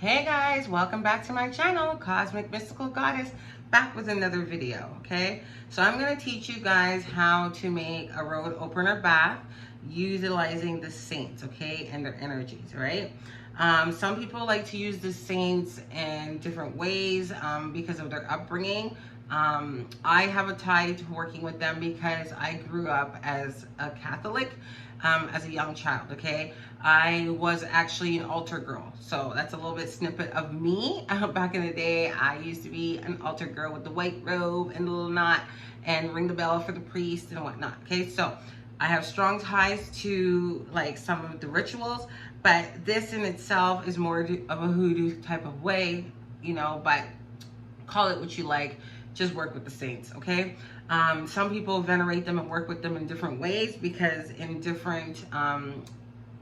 Hey guys, welcome back to my channel, Cosmic Mystical Goddess, back with another video, okay? So I'm going to teach you guys how to make a road opener bath utilizing the saints, okay, and their energies, right? Some people like to use the saints in different ways because of their upbringing. I have a tie to working with them because I grew up as a Catholic as a young child, okay? I was actually an altar girl, so that's a little bit snippet of me. Back in the day, I used to be an altar girl with the white robe and the little knot and ring the bell for the priest and whatnot, okay? So I have strong ties to like some of the rituals, but this in itself is more of a hoodoo type of way, you know, but call it what you like, just work with the saints, okay? Some people venerate them and work with them in different ways because in different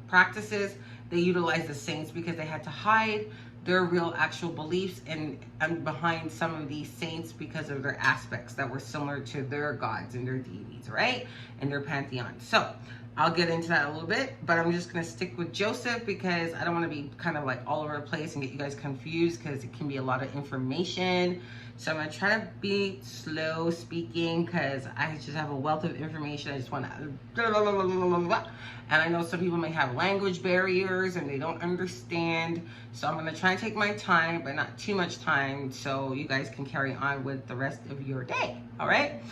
practices, they utilize the saints because they had to hide their real actual beliefs and behind some of these saints because of their aspects that were similar to their gods and their deities, right? And their pantheon. So I'll get into that a little bit, but I'm just gonna stick with Joseph because I don't wanna be kind of like all over the place and get you guys confused because it can be a lot of information. So I'm gonna try to be slow speaking because I just have a wealth of information. I just wanna, and I know some people may have language barriers and they don't understand. So I'm gonna try and take my time, but not too much time so you guys can carry on with the rest of your day, all right?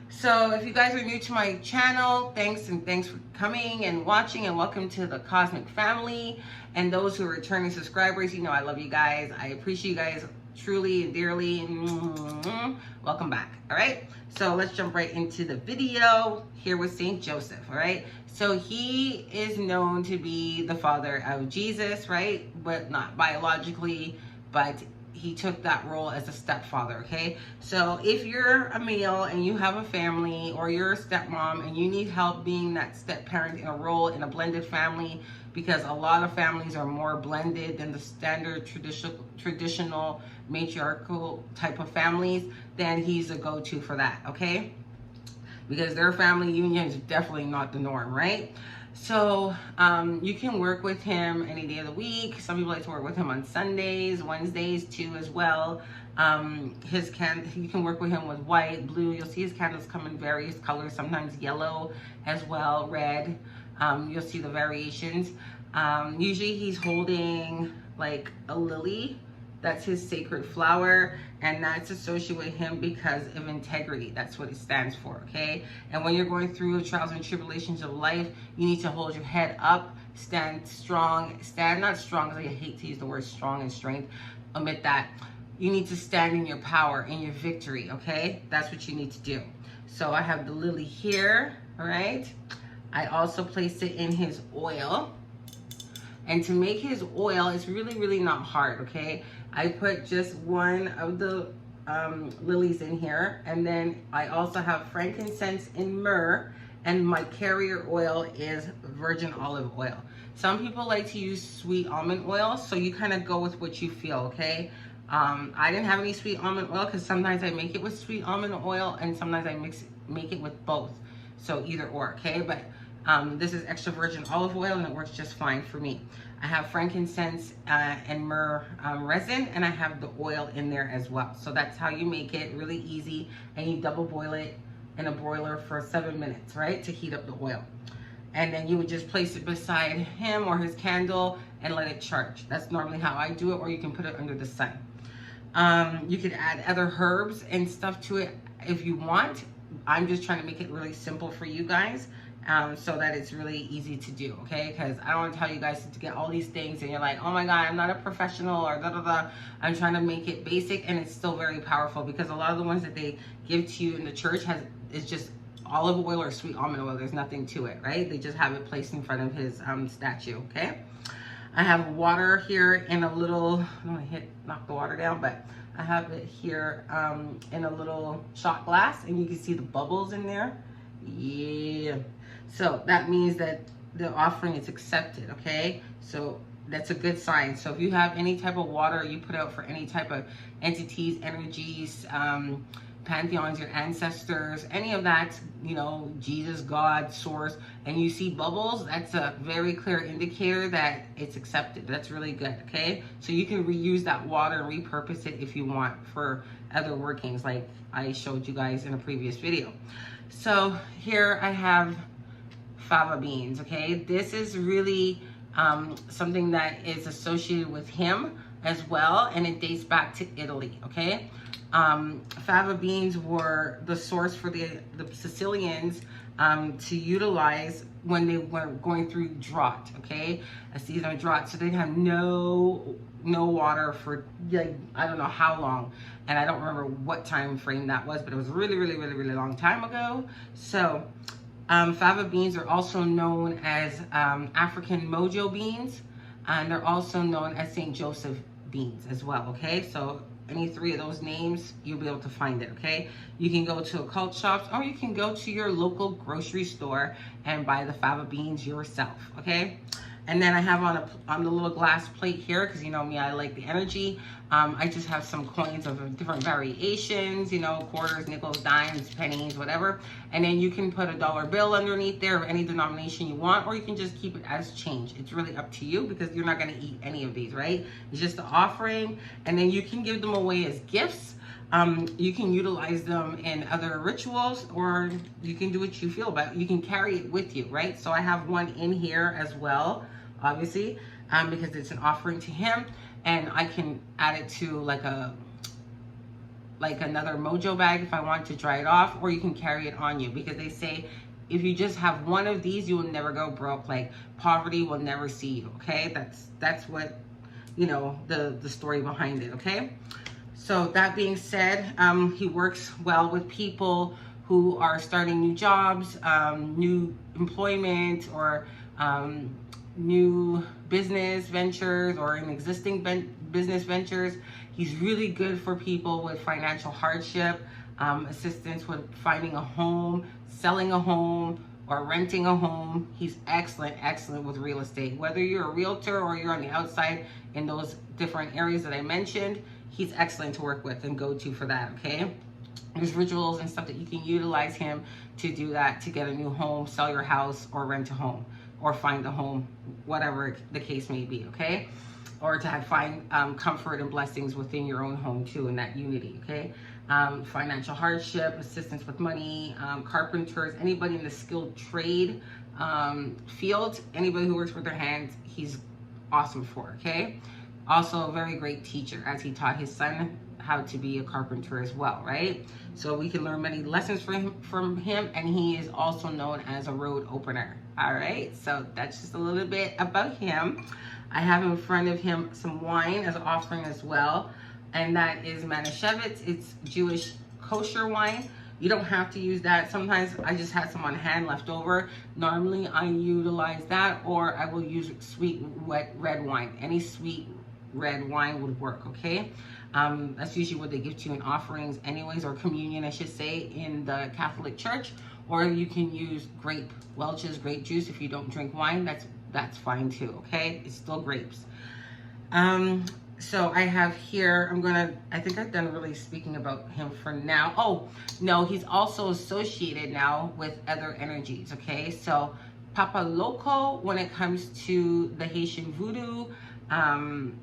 So if you guys are new to my channel, thanks for coming and watching, and welcome to the Cosmic family. And those who are returning subscribers, you know I love you guys. I appreciate you guys truly and dearly. Welcome back, all right? So let's jump right into the video here with St. Joseph, all right? So he is known to be the father of Jesus, right? But not biologically, but he took that role as a stepfather, okay? So if you're a male and you have a family, or you're a stepmom and you need help being that step parent in a role in a blended family, because a lot of families are more blended than the standard traditional matriarchal type of families, then he's a go-to for that, okay? Because their family union is definitely not the norm, right? So you can work with him any day of the week. Some people like to work with him on Sundays, Wednesdays too as well. You can work with him with white, blue. You'll see his candles come in various colors, sometimes yellow as well, red. You'll see the variations. Usually he's holding like a lily. That's his sacred flower, and that's associated with him because of integrity. That's what it stands for, okay? And when you're going through the trials and tribulations of life, you need to hold your head up, stand strong, not strong, because I hate to use the word strong and strength, omit that. You need to stand in your power, in your victory, okay? That's what you need to do. So I have the lily here, all right? I also placed it in his oil. And to make his oil, it's really not hard, okay? I put just one of the lilies in here, and then I also have frankincense and myrrh, and my carrier oil is virgin olive oil. Some people like to use sweet almond oil, so you kind of go with what you feel, okay? I didn't have any sweet almond oil because sometimes I make it with sweet almond oil and sometimes I make it with both. So either or, okay? But this is extra virgin olive oil and it works just fine for me. I have frankincense and myrrh resin, and I have the oil in there as well. So that's how you make it really easy, and you double boil it in a broiler for 7 minutes, right, to heat up the oil. And then you would just place it beside him or his candle and let it charge. That's normally how I do it, or you can put it under the sun. You could add other herbs and stuff to it if you want. I'm just trying to make it really simple for you guys. So that it's really easy to do, okay? Because I don't want to tell you guys to get all these things and you're like, oh my God, I'm not a professional or da da da. I'm trying to make it basic, and it's still very powerful because a lot of the ones that they give to you in the church is just olive oil or sweet almond oil. There's nothing to it, right? They just have it placed in front of his statue, okay? I have water here in a little, I don't want to knock the water down, but I have it here in a little shot glass, and you can see the bubbles in there. Yeah. So that means that the offering is accepted, okay? So that's a good sign. So if you have any type of water you put out for any type of entities, energies, pantheons, your ancestors, any of that, you know, Jesus, God, source, and you see bubbles, that's a very clear indicator that it's accepted. That's really good, okay? So you can reuse that water and repurpose it if you want for other workings, like I showed you guys in a previous video. So here I have fava beans, okay? This is really something that is associated with him as well, and it dates back to Italy, okay? Fava beans were the source for the Sicilians to utilize when they were going through drought, okay? A season of drought, so they'd have no water for, like, I don't know how long, and I don't remember what time frame that was, but it was really long time ago. So fava beans are also known as African mojo beans, and they're also known as St.Joseph beans as well, okay? So any three of those names, you'll be able to find it, okay? You can go to occult shops, or you can go to your local grocery store and buy the fava beans yourself, okay? And then I have on the little glass plate here, because you know me, I like the energy. I just have some coins of different variations, you know, quarters, nickels, dimes, pennies, whatever. And then you can put a dollar bill underneath there of any denomination you want, or you can just keep it as change. It's really up to you, because you're not going to eat any of these, right? It's just an offering, and then you can give them away as gifts. You can utilize them in other rituals, or you can do what you feel about. You can carry it with you, right? So I have one in here as well, obviously, because it's an offering to him, and I can add it to like another mojo bag if I want to dry it off, or you can carry it on you, because they say if you just have one of these, you will never go broke. Like, poverty will never see you, okay? That's what, you know, the story behind it, okay? So that being said, he works well with people who are starting new jobs, new employment, or new business ventures, or in existing business ventures. He's really good for people with financial hardship, assistance with finding a home, selling a home, or renting a home. He's excellent with real estate. Whether you're a realtor or you're on the outside in those different areas that I mentioned, he's excellent to work with and go to for that, okay? There's rituals and stuff that you can utilize him to do that, to get a new home, sell your house, or rent a home, or find a home, whatever the case may be, okay? Or to find comfort and blessings within your own home too, in that unity, okay? Financial hardship, assistance with money, carpenters, anybody in the skilled trade field, anybody who works with their hands, he's awesome for, okay? Also a very great teacher, as he taught his son how to be a carpenter as well, right? So we can learn many lessons from him, and he is also known as a road opener. All right, so that's just a little bit about him. I have in front of him some wine as an offering as well, and that is Manischewitz. It's Jewish kosher wine. You don't have to use that. Sometimes I just had some on hand left over. Normally I utilize that, or I will use sweet wet red wine. Any sweet red wine would work, okay? That's usually what they give to you in offerings anyways, or communion, I should say, in the Catholic Church. Or you can use Welch's grape juice if you don't drink wine. That's fine too, okay? It's still grapes. So I have here, I think I've done really speaking about him for now. Oh, no, he's also associated now with other energies, okay? So Papa Loco, when it comes to the Haitian voodoo,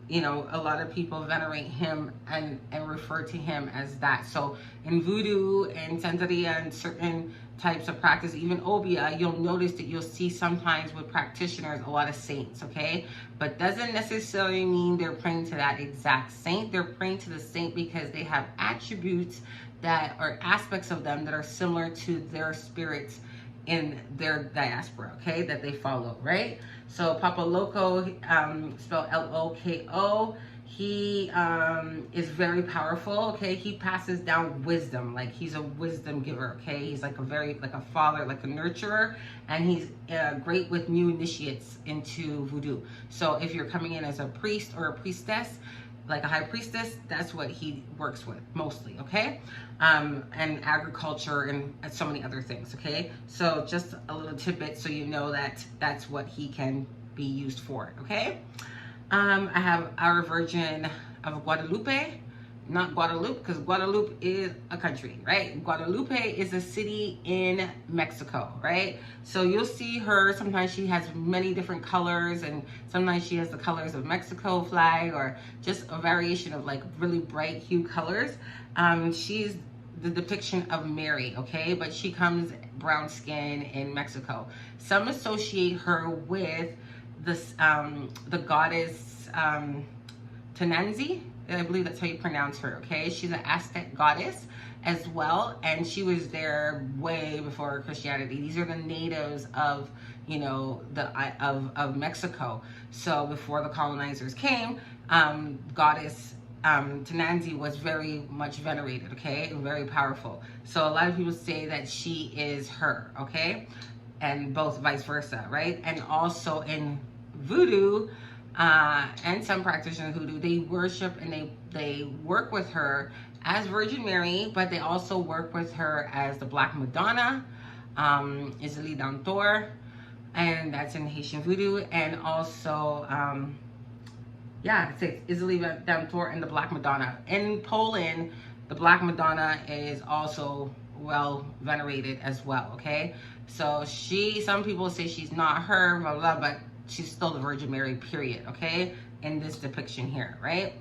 you know, a lot of people venerate him and refer to him as that. So in voodoo and Santeria and certain types of practice, even Obia, you'll notice that you'll see sometimes with practitioners a lot of saints, okay? But doesn't necessarily mean they're praying to that exact saint. They're praying to the saint because they have attributes that are aspects of them that are similar to their spirits in their diaspora, okay, that they follow, right? So Papa Loco, spelled L-O-K-O, he is very powerful, okay? He passes down wisdom, like he's a wisdom giver, okay? He's like a father, like a nurturer, and he's great with new initiates into voodoo. So if you're coming in as a priest or a priestess, like a high priestess, that's what he works with mostly, okay? And agriculture and so many other things, okay? So just a little tidbit so you know that that's what he can be used for, okay? I have Our Virgin of Guadalupe, not Guadalupe, because Guadalupe is a country, right? Guadalupe is a city in Mexico, right? So you'll see her, sometimes she has many different colors, and sometimes she has the colors of Mexico flag, or just a variation of like really bright hue colors. She's the depiction of Mary, okay? But she comes brown skin in Mexico. Some associate her with this, the goddess Tenanzi. I believe that's how you pronounce her, okay? She's an Aztec goddess as well, and she was there way before Christianity. These are the natives of, you know, of Mexico. So before the colonizers came, goddess Tenanzi was very much venerated, okay? Very powerful. So a lot of people say that she is her, okay? And both vice versa, right? And also in voodoo, and some practitioners of hoodoo, they worship and they work with her as Virgin Mary, but they also work with her as the Black Madonna, Isili Dantor, and that's in Haitian voodoo, and also, yeah, it's Isili Dantor and the Black Madonna. In Poland, the Black Madonna is also well venerated as well, okay? So some people say she's not her, blah, blah, but she's still the Virgin Mary, period, okay? In this depiction here, right?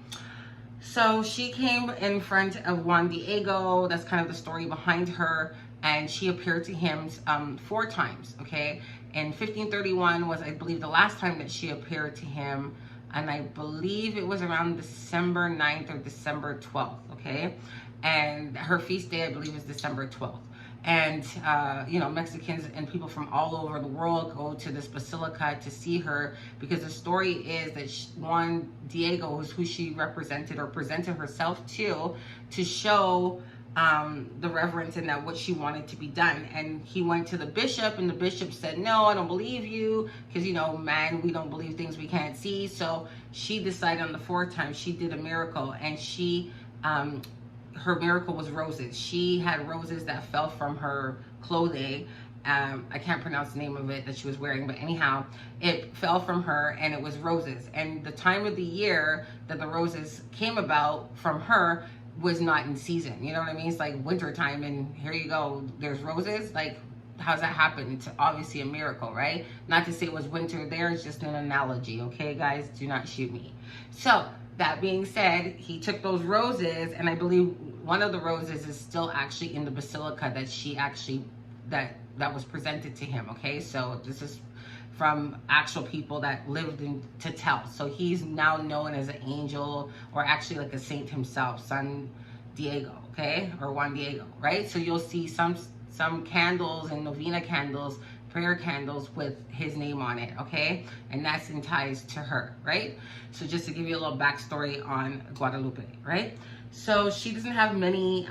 So she came in front of Juan Diego. That's kind of the story behind her. And she appeared to him 4 times, okay? And 1531 was, I believe, the last time that she appeared to him. And I believe it was around December 9th or December 12th, okay? And her feast day, I believe, is December 12th. And, you know, Mexicans and people from all over the world go to this basilica to see her, because the story is that Juan Diego is who she represented or presented herself to show the reverence and that what she wanted to be done. And he went to the bishop, and the bishop said, no, I don't believe you, because, you know, man, we don't believe things we can't see. So she decided on the 4th time she did a miracle, and she her miracle was roses. She had roses that fell from her clothing. I can't pronounce the name of it that she was wearing, but anyhow, it fell from her, and it was roses. And the time of the year that the roses came about from her was not in season. You know what I mean? It's like winter time, and here you go, there's roses. Like, how's that happen? It's obviously a miracle, right? Not to say it was winter there, it's just an analogy, okay, guys? Do not shoot me. So, that being said, he took those roses, and I believe one of the roses is still actually in the basilica that she actually, that was presented to him, okay? So this is from actual people that lived to tell. So he's now known as an angel, or actually like a saint himself, San Diego, okay? Or Juan Diego, right? So you'll see some candles and novena candles, prayer candles with his name on it, okay? And that's in ties to her, right? So just to give you a little backstory on Guadalupe, right? So she doesn't have many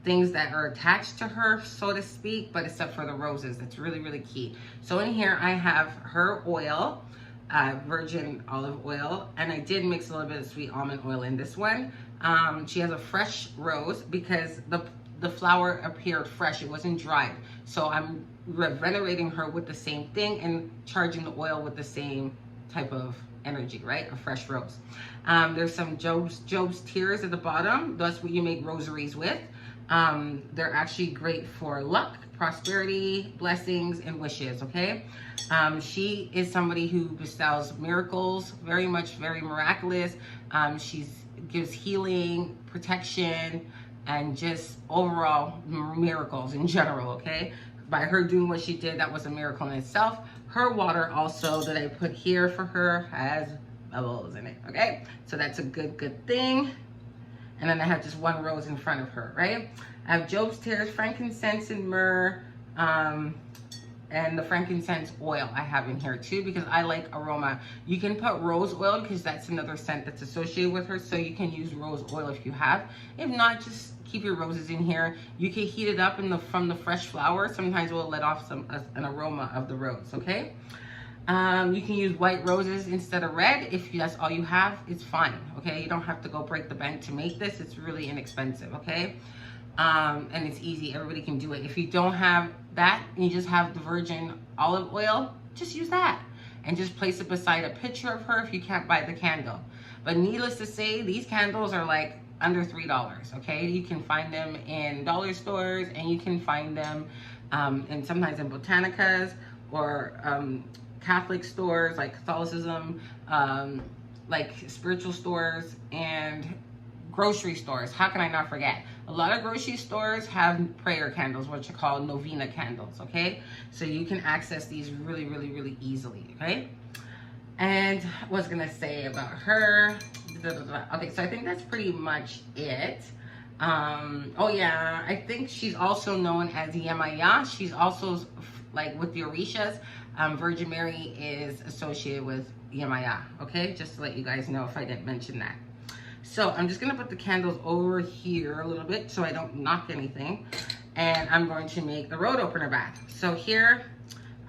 things that are attached to her, so to speak, but except for the roses. That's really, really key. So in here I have her oil, virgin olive oil, and I did mix a little bit of sweet almond oil in this one. She has a fresh rose because the flower appeared fresh, it wasn't dried. So I'm venerating her with the same thing and charging the oil with the same type of energy, right? A fresh rose. There's some Job's tears at the bottom. That's what you make rosaries with. They're actually great for luck, prosperity, blessings, and wishes, okay? She is somebody who bestows miracles, very miraculous. She gives healing, protection, and just overall miracles in general, okay? By her doing what she did, that was a miracle in itself. Her water also that I put here for her has bubbles in it, okay? So that's a good thing. And then I have just one rose in front of her, right? I have Job's tears, frankincense, and myrrh, and the frankincense oil I have in here too, because I like aroma. You can put rose oil because that's another scent that's associated with her, so you can use rose oil if you have. If not, just keep your roses in here. You can heat it up from the fresh flower. Sometimes it will let off an aroma of the rose, okay? You can use white roses instead of red. If that's all you have, it's fine, okay? You don't have to go break the bank to make this. It's really inexpensive, okay? And it's easy. Everybody can do it. If you don't have that and you just have the virgin olive oil, just use that. And just place it beside a picture of her if you can't buy the candle. But needless to say, these candles are like under $3, okay? You can find them in dollar stores, and you can find them and sometimes in botanicas or Catholic stores like Catholicism, like spiritual stores, and grocery stores. How can I not forget? A lot of grocery stores have prayer candles, which are called novena candles, okay? So you can access these really, really, really easily, okay? And what was gonna say about her? Okay, so I think that's pretty much it. Oh yeah, I think she's also known as Yemaya. She's also, like with the Orishas, Virgin Mary is associated with Yemaya, okay? Just to let you guys know if I didn't mention that. So I'm just gonna put the candles over here a little bit so I don't knock anything. And I'm going to make the road opener bath. So here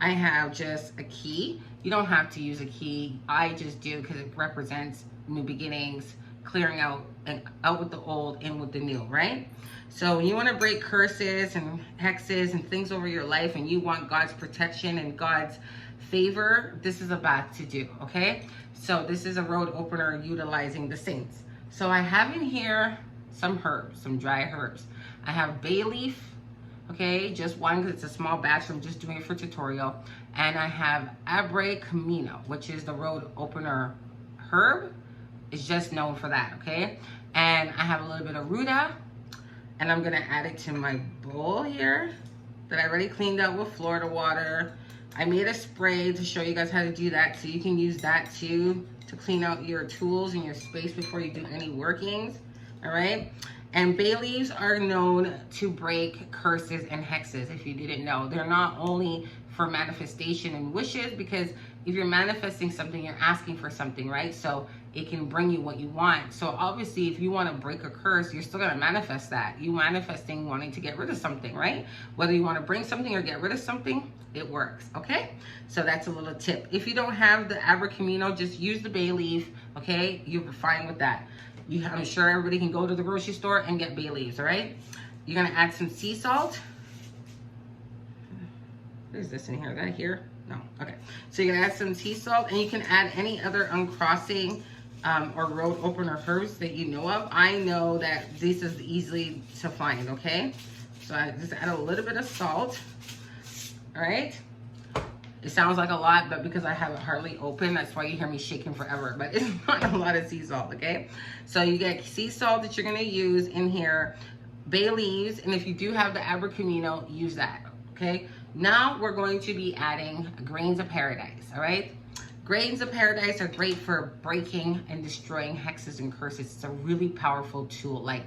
I have just a key. You don't have to use a key. I just do because it represents new beginnings, clearing out, and out with the old, in with the new, right? So when you want to break curses and hexes and things over your life, and you want God's protection and God's favor, this is a bath to do, okay? So this is a road opener utilizing the saints. So I have in here some herbs, some dry herbs. I have bay leaf, okay, just one because it's a small batch, so I'm just doing it for tutorial. And I have Abre Camino, which is the road opener herb. It's just known for that, okay? And I have a little bit of ruta, and I'm gonna add it to my bowl here that I already cleaned out with Florida water. I made a spray to show you guys how to do that, so you can use that too to clean out your tools and your space before you do any workings, all right? And bay leaves are known to break curses and hexes, if you didn't know. They're not only for manifestation and wishes, because if you're manifesting something, you're asking for something, right? So it can bring you what you want. So obviously, if you want to break a curse, you're still going to manifest that. You manifesting wanting to get rid of something, right? Whether you want to bring something or get rid of something, it works, okay? So that's a little tip. If you don't have the Abre Camino, just use the bay leaf, okay? You'll be fine with that. I'm sure everybody can go to the grocery store and get bay leaves, all right? You're going to add some sea salt. What is this in here? Is that here? No. Okay. So you're going to add some sea salt, and you can add any other uncrossing or road opener herbs that you know of. I know that this is easily to find, okay? So I just add a little bit of salt, all right? It sounds like a lot, but because I have it hardly open, that's why you hear me shaking forever. But it's not a lot of sea salt, okay? So you get sea salt that you're gonna use in here, bay leaves, and if you do have the Abre Camino, use that, okay? Now we're going to be adding grains of paradise, all right? Grains of paradise are great for breaking and destroying hexes and curses. It's a really powerful tool, like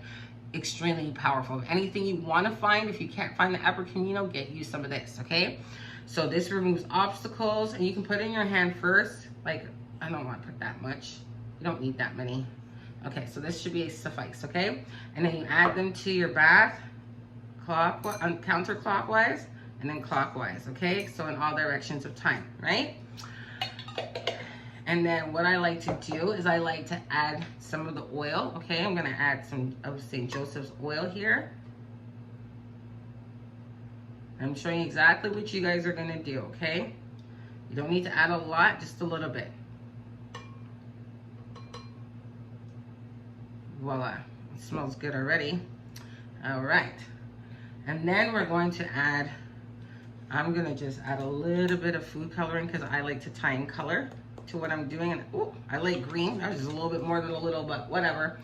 extremely powerful. Anything you wanna find, if you can't find the Abre Camino, get you some of this, okay? So this removes obstacles, and you can put it in your hand first. Like, I don't want to put that much. You don't need that many. Okay, so this should be a suffice, okay? And then you add them to your bath, counterclockwise, and then clockwise, okay? So in all directions of time, right? And then what I like to do is I like to add some of the oil, okay? I'm gonna add some of St. Joseph's oil here. I'm showing you exactly what you guys are gonna do, okay? You don't need to add a lot, just a little bit. Voila, it smells good already. All right, and then we're going to add, I'm gonna just add a little bit of food coloring because I like to tie in color to what I'm doing. And oh, I like green. That was just a little bit more than a little, but whatever.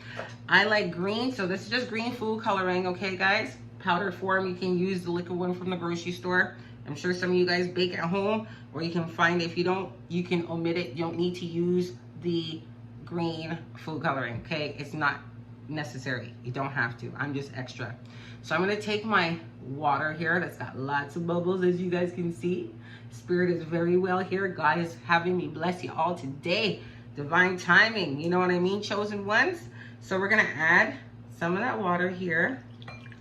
I like green, so this is just green food coloring, okay guys? Powder form, you can use the liquid one from the grocery store. I'm sure some of you guys bake at home, or you can find, if you don't, you can omit it. You don't need to use the green food coloring, okay? It's not necessary. You don't have to. I'm just extra. So I'm gonna take my water here that's got lots of bubbles, as you guys can see. Spirit is very well here. God is having me bless you all today. Divine timing, you know what I mean, chosen ones? So we're gonna add some of that water here.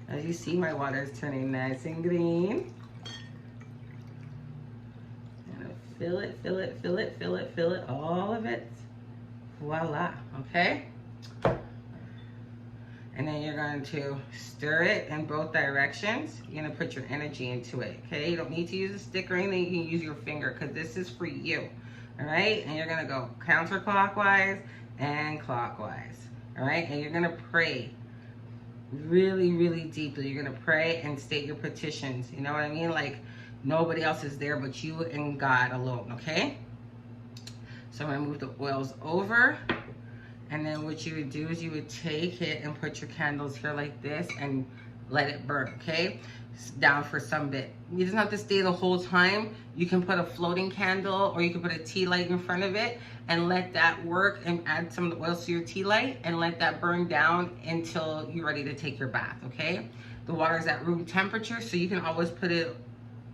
As you see, my water is turning nice and green. And fill it, fill it, fill it, fill it, fill it, all of it. Voila, okay? And then you're going to stir it in both directions. You're gonna put your energy into it, okay? You don't need to use a stick or anything. You can use your finger, because this is for you, all right? And you're gonna go counterclockwise and clockwise, all right? And you're gonna pray really, really deeply. You're gonna pray and state your petitions. You know what I mean? Like nobody else is there but you and God alone, okay? So I'm gonna move the oils over. And then what you would do is you would take it and put your candles here like this and let it burn, okay? Down for some bit. You doesn't have to stay the whole time. You can put a floating candle or you can put a tea light in front of it and let that work and add some of the oils to your tea light and let that burn down until you're ready to take your bath, okay? The water is at room temperature, so you can always put it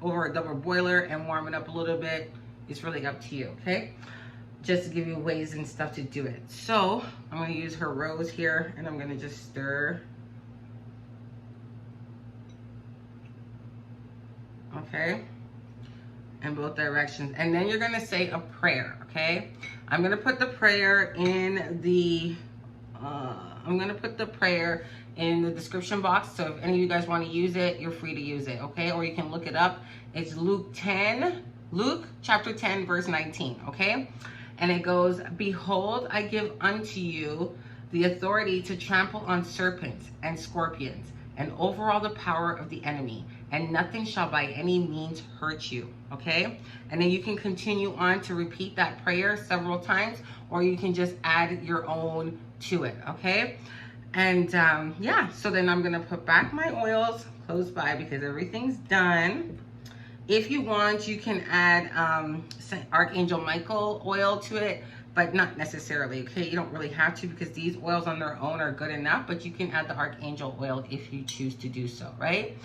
over a double boiler and warm it up a little bit. It's really up to you, okay? Just to give you ways and stuff to do it. So I'm gonna use her rose here and I'm gonna just stir. Okay, in both directions. And then you're gonna say a prayer, okay? I'm gonna put the prayer in the, description box. So if any of you guys wanna use it, you're free to use it, okay? Or you can look it up. It's Luke chapter 10, verse 19, okay? And it goes, behold, I give unto you the authority to trample on serpents and scorpions and over all the power of the enemy, and nothing shall by any means hurt you, okay? And then you can continue on to repeat that prayer several times, or you can just add your own to it, okay? And yeah, so then I'm gonna put back my oils close by because everything's done. If you want, you can add Archangel Michael oil to it, but not necessarily, okay? You don't really have to because these oils on their own are good enough, but you can add the Archangel oil if you choose to do so, right?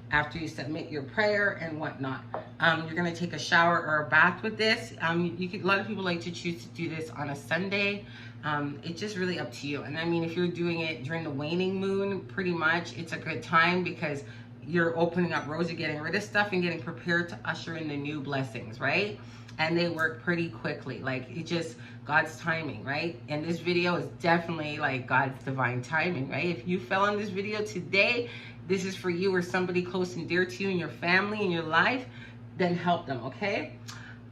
After you submit your prayer and whatnot. You're gonna take a shower or a bath with this. A lot of people like to choose to do this on a Sunday. It's just really up to you. And I mean, if you're doing it during the waning moon, pretty much it's a good time because you're opening up rows, you're getting rid of stuff and getting prepared to usher in the new blessings, right? And they work pretty quickly. Like it's just God's timing, right? And this video is definitely like God's divine timing, right? If you fell on this video today, this is for you or somebody close and dear to you in your family, in your life, then help them, okay?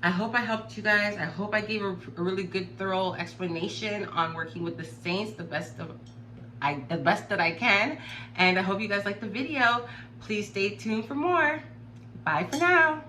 I hope I helped you guys. I hope I gave a really good, thorough explanation on working with the saints the best that I can. And I hope you guys liked the video. Please stay tuned for more. Bye for now.